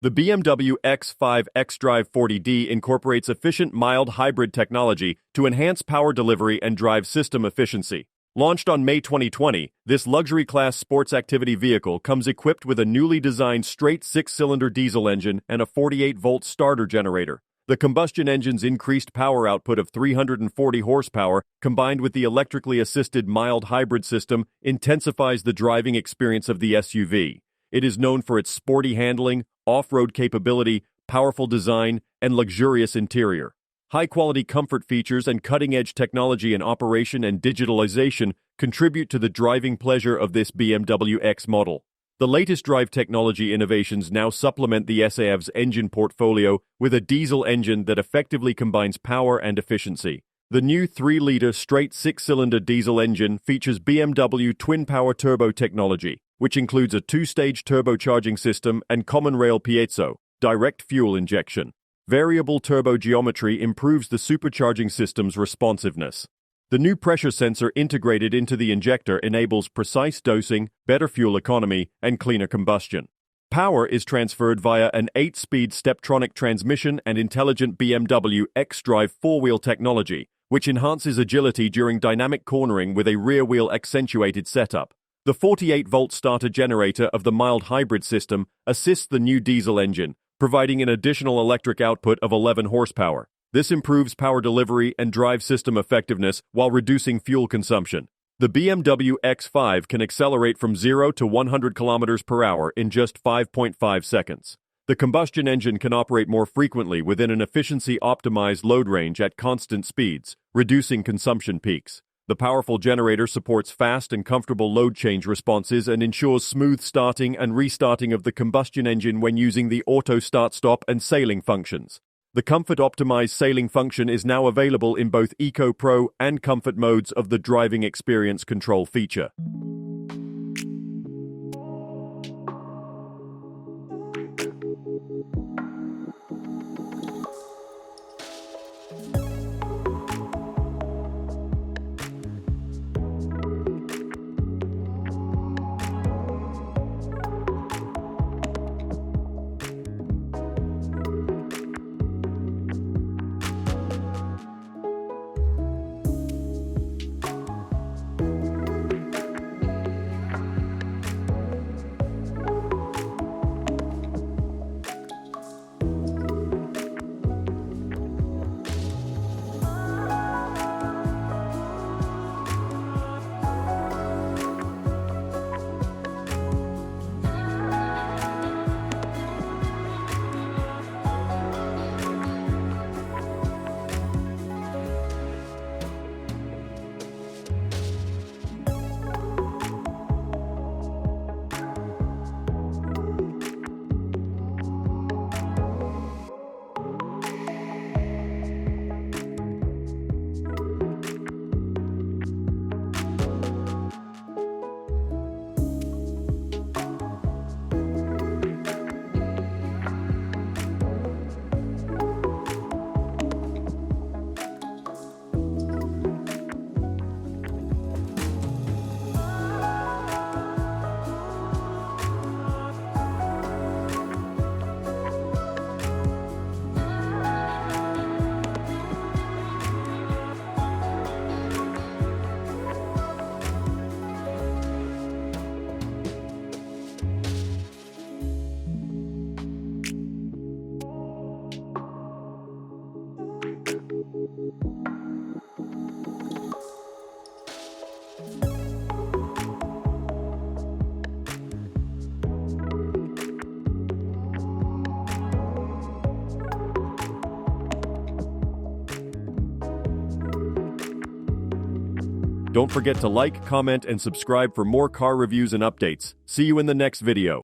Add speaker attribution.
Speaker 1: The BMW X5 xDrive40d incorporates efficient mild hybrid technology to enhance power delivery and drive system efficiency. Launched on May 2020, this luxury-class sports activity vehicle comes equipped with a newly designed straight six-cylinder diesel engine and a 48-volt starter generator. The combustion engine's increased power output of 340 horsepower, combined with the electrically assisted mild hybrid system, intensifies the driving experience of the SUV. It is known for its sporty handling, off-road capability, powerful design, and luxurious interior. High-quality comfort features and cutting-edge technology in operation and digitalization contribute to the driving pleasure of this BMW X model. The latest drive technology innovations now supplement the SAF's engine portfolio with a diesel engine that effectively combines power and efficiency. The new 3-liter straight six-cylinder diesel engine features BMW twin-power turbo technology, which includes a 2-stage turbocharging system and common rail piezo, direct fuel injection. Variable turbo geometry improves the supercharging system's responsiveness. The new pressure sensor integrated into the injector enables precise dosing, better fuel economy, and cleaner combustion. Power is transferred via an 8-speed Steptronic transmission and intelligent BMW xDrive 4-wheel technology, which enhances agility during dynamic cornering with a rear-wheel accentuated setup. The 48-volt starter generator of the mild hybrid system assists the new diesel engine, providing an additional electric output of 11 horsepower. This improves power delivery and drive system effectiveness while reducing fuel consumption. The BMW X5 can accelerate from 0 to 100 kilometers per hour in just 5.5 seconds. The combustion engine can operate more frequently within an efficiency-optimized load range at constant speeds, reducing consumption peaks. The powerful generator supports fast and comfortable load change responses and ensures smooth starting and restarting of the combustion engine when using the auto start-stop and sailing functions. The comfort-optimized sailing function is now available in both Eco Pro and Comfort modes of the driving experience control feature. Don't forget to like, comment, and subscribe for more car reviews and updates. See you in the next video.